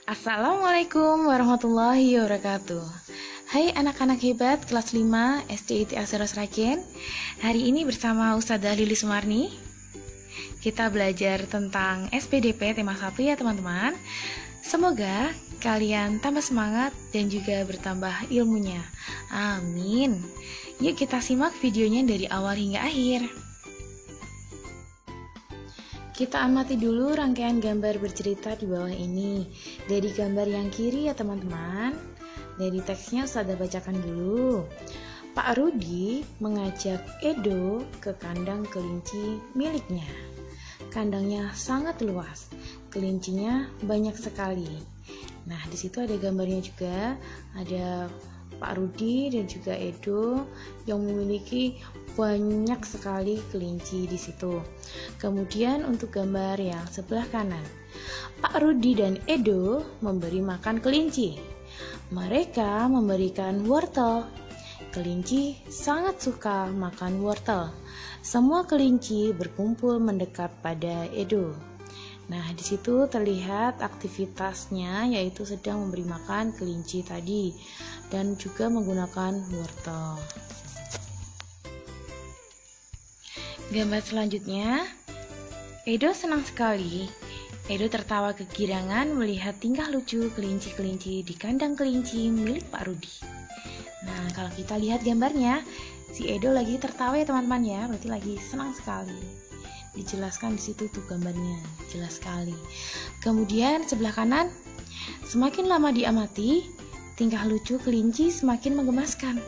Assalamualaikum warahmatullahi wabarakatuh. Hai anak-anak hebat kelas 5 SD ITS Sragen. Hari ini bersama Ustadzah Lili Sumarni kita belajar tentang SPDP tema 1 ya teman-teman. Semoga kalian tambah semangat dan juga bertambah ilmunya. Amin. Yuk kita simak videonya dari awal hingga akhir. Kita amati dulu rangkaian gambar bercerita di bawah ini. Dari gambar yang kiri ya teman-teman. Dari teksnya Ustadzah bacakan dulu. Pak Rudi mengajak Edo ke kandang kelinci miliknya. Kandangnya sangat luas, kelincinya banyak sekali. Nah, di situ ada gambarnya juga, ada Pak Rudi dan juga Edo yang memiliki banyak sekali kelinci di situ. Kemudian untuk gambar yang sebelah kanan, Pak Rudi dan Edo memberi makan kelinci. Mereka memberikan wortel. Kelinci sangat suka makan wortel. Semua kelinci berkumpul mendekat pada Edo. Nah, di situ terlihat aktivitasnya yaitu sedang memberi makan kelinci tadi dan juga menggunakan wortel. Gambar selanjutnya, Edo senang sekali. Edo tertawa kegirangan melihat tingkah lucu kelinci-kelinci di kandang kelinci milik Pak Rudi. Nah, kalau kita lihat gambarnya, si Edo lagi tertawa ya teman-teman ya, berarti lagi senang sekali. Dijelaskan di situ tuh gambarnya, jelas sekali. Kemudian sebelah kanan, semakin lama diamati, tingkah lucu kelinci semakin menggemaskan.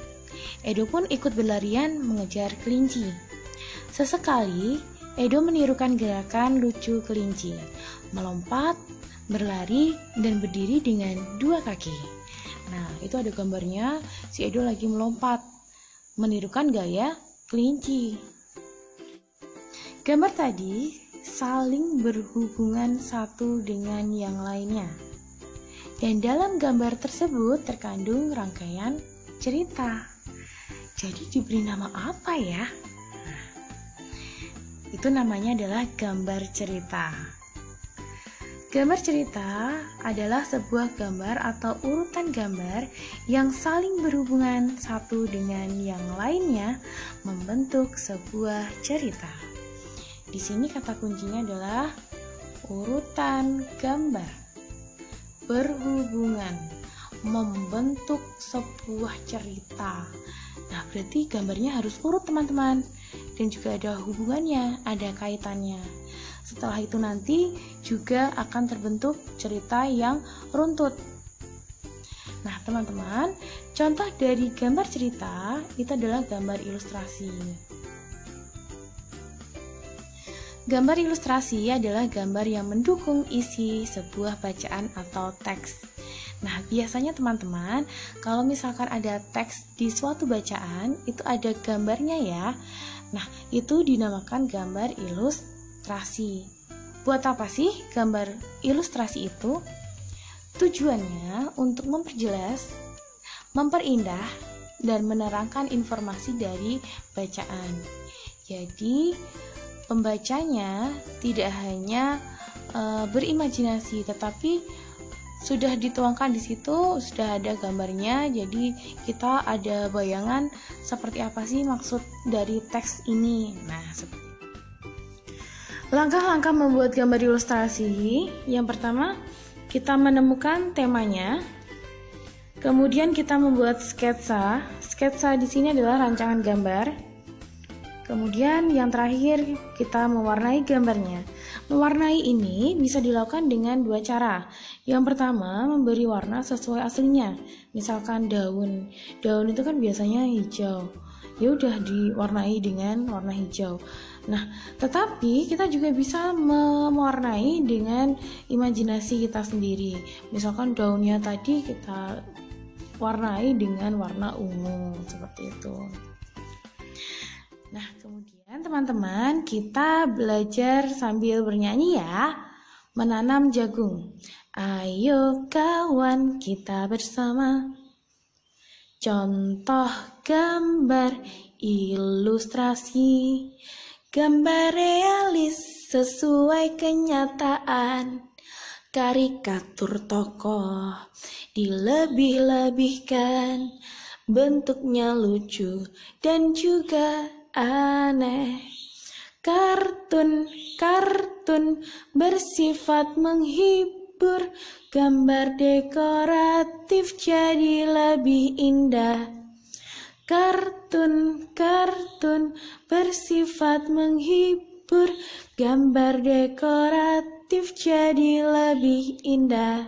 Edo pun ikut berlarian mengejar kelinci. Sesekali, Edo menirukan gerakan lucu kelinci, melompat, berlari, dan berdiri dengan dua kaki. Nah, itu ada gambarnya, si Edo lagi melompat, menirukan gaya kelinci. Gambar tadi saling berhubungan satu dengan yang lainnya. Dan dalam gambar tersebut terkandung rangkaian cerita. Jadi diberi nama apa ya? Itu namanya adalah gambar cerita. Gambar cerita adalah sebuah gambar atau urutan gambar yang saling berhubungan satu dengan yang lainnya membentuk sebuah cerita. Di sini kata kuncinya adalah urutan gambar berhubungan membentuk sebuah cerita. Nah, berarti gambarnya harus urut teman-teman, dan juga ada hubungannya, ada kaitannya. Setelah itu nanti juga akan terbentuk cerita yang runtut. Nah, teman-teman, contoh dari gambar cerita itu adalah gambar ilustrasi. Gambar ilustrasi adalah gambar yang mendukung isi sebuah bacaan atau teks. Nah, biasanya teman-teman, kalau misalkan ada teks di suatu bacaan, itu ada gambarnya ya. Nah, itu dinamakan gambar ilustrasi. Buat apa sih gambar ilustrasi itu? Tujuannya untuk memperjelas, memperindah, dan menerangkan informasi dari bacaan. Jadi, pembacanya tidak hanya berimajinasi, tetapi sudah dituangkan di situ, sudah ada gambarnya, jadi kita ada bayangan seperti apa sih maksud dari teks ini. Nah, langkah-langkah membuat gambar ilustrasi. Yang pertama, kita menemukan temanya. Kemudian kita membuat sketsa. Sketsa di sini adalah rancangan gambar. Kemudian yang terakhir kita mewarnai gambarnya. Mewarnai ini bisa dilakukan dengan dua cara. Yang pertama, memberi warna sesuai aslinya. Misalkan daun. Daun itu kan biasanya hijau. Ya udah diwarnai dengan warna hijau. Nah, tetapi kita juga bisa mewarnai dengan imajinasi kita sendiri. Misalkan daunnya tadi kita warnai dengan warna ungu seperti itu. Nah, kemudian teman-teman kita belajar sambil bernyanyi ya. Menanam jagung. Ayo kawan kita bersama. Contoh gambar ilustrasi. Gambar realis sesuai kenyataan. Karikatur tokoh dilebih-lebihkan, bentuknya lucu dan juga aneh. Kartun bersifat menghibur, gambar dekoratif jadi lebih indah. Kartun bersifat menghibur, gambar dekoratif jadi lebih indah.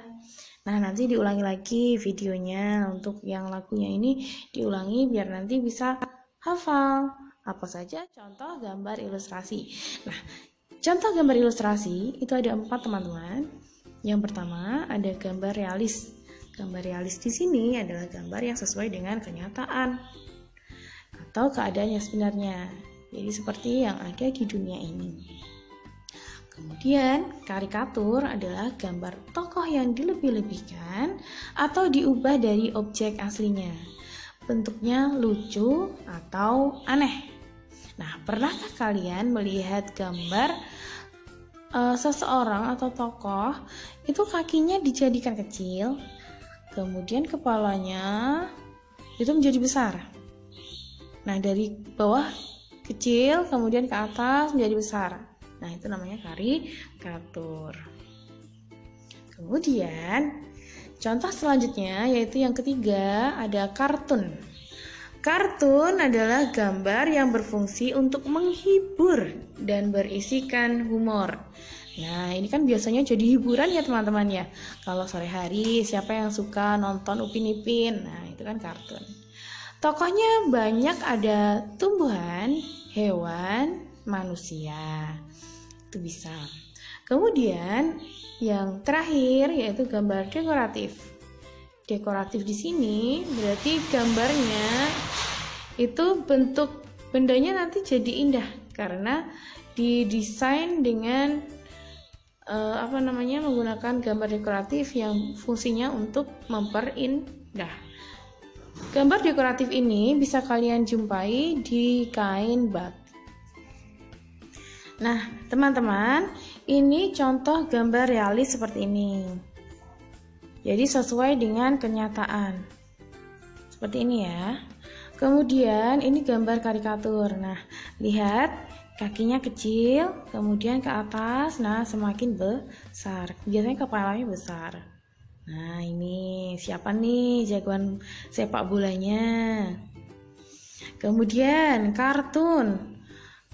Nah, nanti diulangi lagi videonya. Untuk yang lagunya ini diulangi biar nanti bisa hafal. Apa saja contoh gambar ilustrasi. Nah, contoh gambar ilustrasi itu ada 4, teman-teman. Yang pertama ada gambar realis. Gambar realis di sini adalah gambar yang sesuai dengan kenyataan atau keadaan yang sebenarnya. Jadi seperti yang ada di dunia ini. Kemudian karikatur adalah gambar tokoh yang dilebih-lebihkan atau diubah dari objek aslinya. Bentuknya lucu atau aneh. Nah, pernahkah kalian melihat gambar seseorang atau tokoh itu kakinya dijadikan kecil, kemudian kepalanya itu menjadi besar. Nah, dari bawah kecil kemudian ke atas menjadi besar. Nah, itu namanya karikatur. Kemudian contoh selanjutnya yaitu yang ketiga ada kartun. Kartun adalah gambar yang berfungsi untuk menghibur dan berisikan humor. Nah, ini kan biasanya jadi hiburan ya teman-teman ya. Kalau sore hari siapa yang suka nonton Upin Ipin? Nah, itu kan kartun. Tokohnya banyak, ada tumbuhan, hewan, manusia. Itu bisa. Kemudian yang terakhir yaitu gambar dekoratif. Dekoratif di sini berarti gambarnya itu bentuk bendanya nanti jadi indah karena didesain dengan menggunakan gambar dekoratif yang fungsinya untuk memperindah. Gambar dekoratif ini bisa kalian jumpai di kain batik. Nah, teman-teman, ini contoh gambar realis seperti ini. Jadi sesuai dengan kenyataan. Seperti ini ya. Kemudian ini gambar karikatur. Nah, lihat kakinya kecil, kemudian ke atas, nah semakin besar. Biasanya kepalanya besar. Nah, ini siapa nih jagoan sepak bolanya? Kemudian kartun.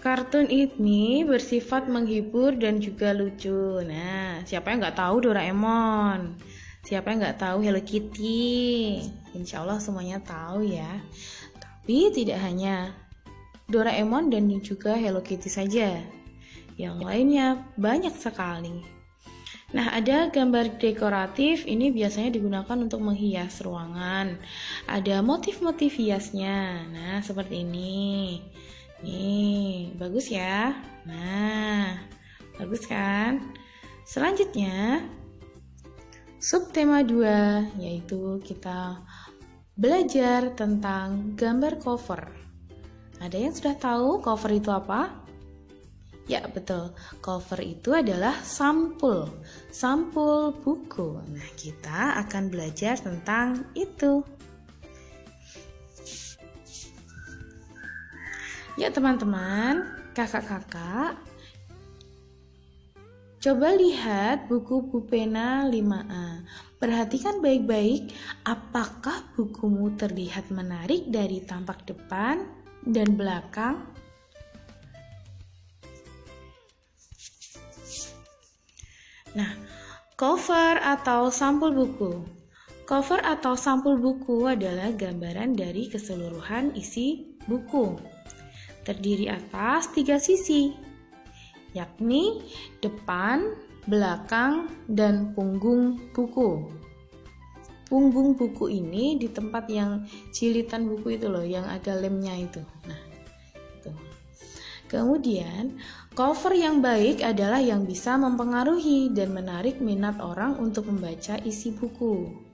Kartun ini bersifat menghibur dan juga lucu. Nah, siapa yang nggak tahu Doraemon? Siapa yang nggak tahu Hello Kitty? Insya Allah semuanya tahu ya. Tapi tidak hanya Doraemon dan juga Hello Kitty saja. Yang lainnya banyak sekali. Nah, ada gambar dekoratif, ini biasanya digunakan untuk menghias ruangan. Ada motif-motif hiasnya. Nah, seperti ini. Nih, bagus ya. Nah, bagus kan? Selanjutnya subtema 2, yaitu kita belajar tentang gambar cover. Ada yang sudah tahu cover itu apa? Ya, betul. Cover itu adalah sampul buku. Nah, kita akan belajar tentang itu. Ya, teman-teman, kakak-kakak, coba lihat buku pulpena 5A. Perhatikan baik-baik, apakah bukumu terlihat menarik dari tampak depan dan belakang? Nah, cover atau sampul buku. Cover atau sampul buku adalah gambaran dari keseluruhan isi buku. Terdiri atas 3 sisi, yakni depan, belakang, dan punggung buku. Punggung buku ini di tempat yang jilitan buku itu loh, yang ada lemnya itu. Nah, itu. Kemudian, cover yang baik adalah yang bisa mempengaruhi dan menarik minat orang untuk membaca isi buku.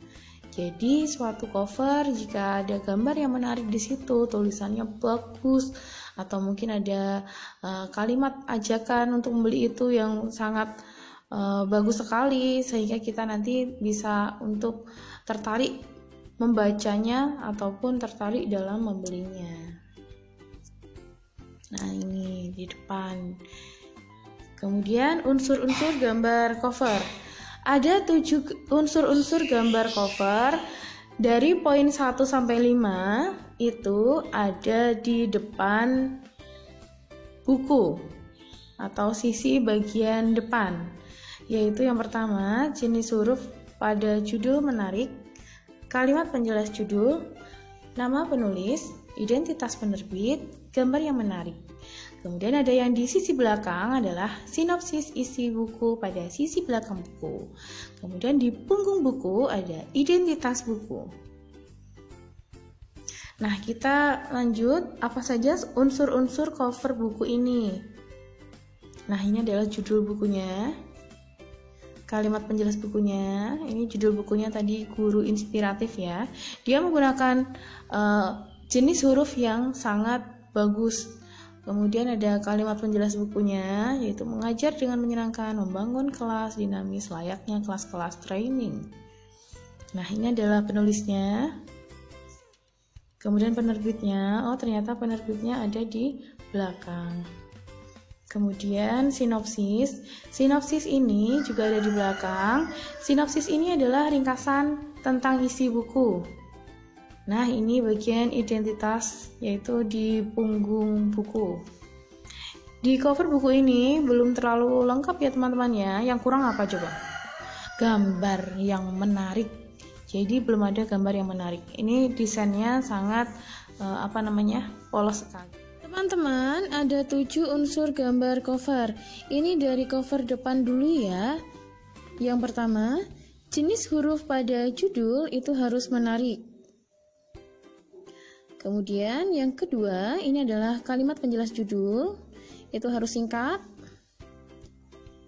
Jadi, suatu cover jika ada gambar yang menarik di situ, tulisannya bagus, atau mungkin ada kalimat ajakan untuk membeli itu yang sangat bagus sekali, sehingga kita nanti bisa untuk tertarik membacanya ataupun tertarik dalam membelinya. Nah, ini di depan. Kemudian unsur-unsur gambar cover. Ada 7 unsur-unsur gambar cover. Dari poin 1 sampai 5 itu ada di depan buku atau sisi bagian depan. Yaitu yang pertama, jenis huruf pada judul menarik, kalimat penjelas judul, nama penulis, identitas penerbit, gambar yang menarik. Kemudian ada yang di sisi belakang adalah sinopsis isi buku pada sisi belakang buku. Kemudian di punggung buku ada identitas buku. Nah, kita lanjut, apa saja unsur-unsur cover buku ini. Nah, ini adalah judul bukunya, kalimat penjelas bukunya. Ini judul bukunya tadi, Guru Inspiratif ya. Dia menggunakan jenis huruf yang sangat bagus. Kemudian ada kalimat penjelas bukunya, yaitu mengajar dengan menyenangkan, membangun kelas dinamis layaknya kelas-kelas training. Nah, ini adalah penulisnya. Kemudian penerbitnya, ternyata penerbitnya ada di belakang. Kemudian sinopsis. Sinopsis ini juga ada di belakang. Sinopsis ini adalah ringkasan tentang isi buku. Nah, ini bagian identitas, yaitu di punggung buku. Di cover buku ini belum terlalu lengkap ya teman-teman ya. Yang kurang apa coba? Gambar yang menarik. Jadi belum ada gambar yang menarik. Ini desainnya sangat polos sekali. Teman-teman, ada 7 unsur gambar cover. Ini dari cover depan dulu ya. Yang pertama, jenis huruf pada judul itu harus menarik. Kemudian yang kedua, ini adalah kalimat penjelas judul, itu harus singkat.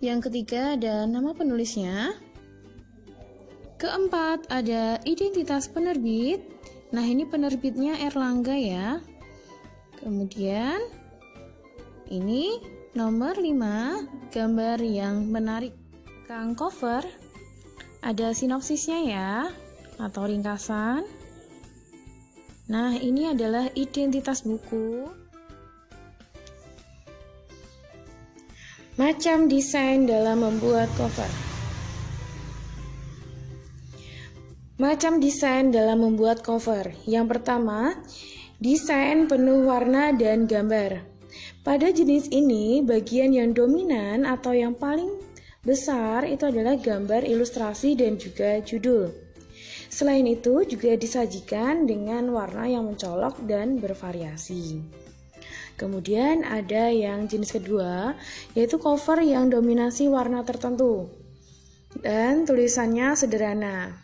Yang ketiga ada nama penulisnya. Keempat ada identitas penerbit. Nah, ini penerbitnya Erlangga ya. Kemudian ini nomor 5, gambar yang menarik. Kang cover ada sinopsisnya ya, atau ringkasan. Nah, ini adalah identitas buku. Macam desain dalam membuat cover. Macam desain dalam membuat cover. Yang pertama, desain penuh warna dan gambar. Pada jenis ini, bagian yang dominan atau yang paling besar itu adalah gambar, ilustrasi, dan juga judul. Selain itu juga disajikan dengan warna yang mencolok dan bervariasi. Kemudian ada yang jenis kedua, yaitu cover yang dominasi warna tertentu dan tulisannya sederhana.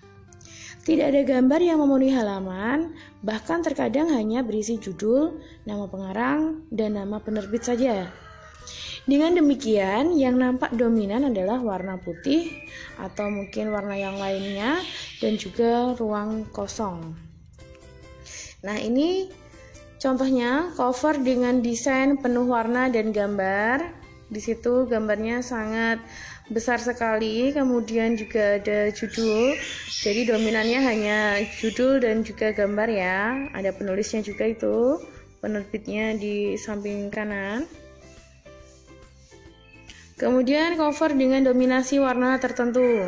Tidak ada gambar yang memenuhi halaman, bahkan terkadang hanya berisi judul, nama pengarang, dan nama penerbit saja. Dengan demikian, yang nampak dominan adalah warna putih atau mungkin warna yang lainnya dan juga ruang kosong. Nah, ini contohnya cover dengan desain penuh warna dan gambar. Di situ gambarnya sangat besar sekali, kemudian juga ada judul. Jadi dominannya hanya judul dan juga gambar ya. Ada penulisnya juga itu, penerbitnya di samping kanan. Kemudian cover dengan dominasi warna tertentu.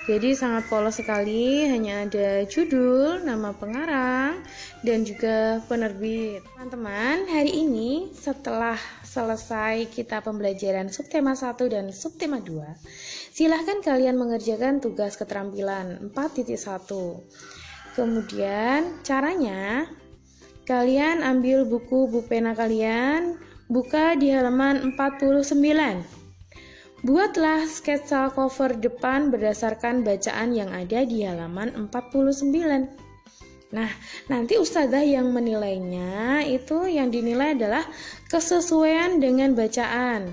Jadi sangat polos sekali, hanya ada judul, nama pengarang, dan juga penerbit. Teman-teman, hari ini setelah selesai kita pembelajaran subtema 1 dan subtema 2, silahkan kalian mengerjakan tugas keterampilan 4.1. Kemudian caranya, kalian ambil buku pena kalian, buka di halaman 49. Buatlah sketsa cover depan berdasarkan bacaan yang ada di halaman 49. Nah, nanti ustazah yang menilainya itu yang dinilai adalah kesesuaian dengan bacaan.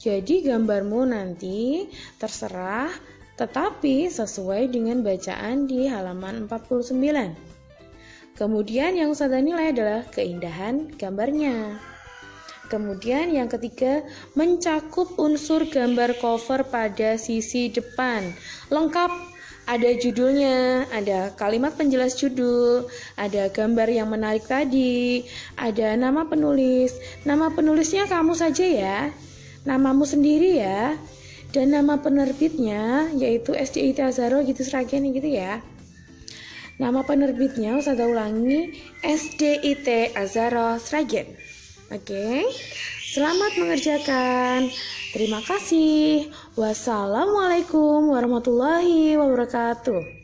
Jadi gambarmu nanti terserah, tetapi sesuai dengan bacaan di halaman 49. Kemudian yang ustazah nilai adalah keindahan gambarnya. Kemudian yang ketiga, mencakup unsur gambar cover pada sisi depan. Lengkap, ada judulnya, ada kalimat penjelas judul, ada gambar yang menarik tadi, ada nama penulis. Nama penulisnya kamu saja ya, namamu sendiri ya, dan nama penerbitnya yaitu SDIT Azharo gitu Sragen gitu ya. Nama penerbitnya Ustazah ulangi, SDIT Azharo Sragen. Oke, selamat mengerjakan. Terima kasih. Wassalamualaikum warahmatullahi wabarakatuh.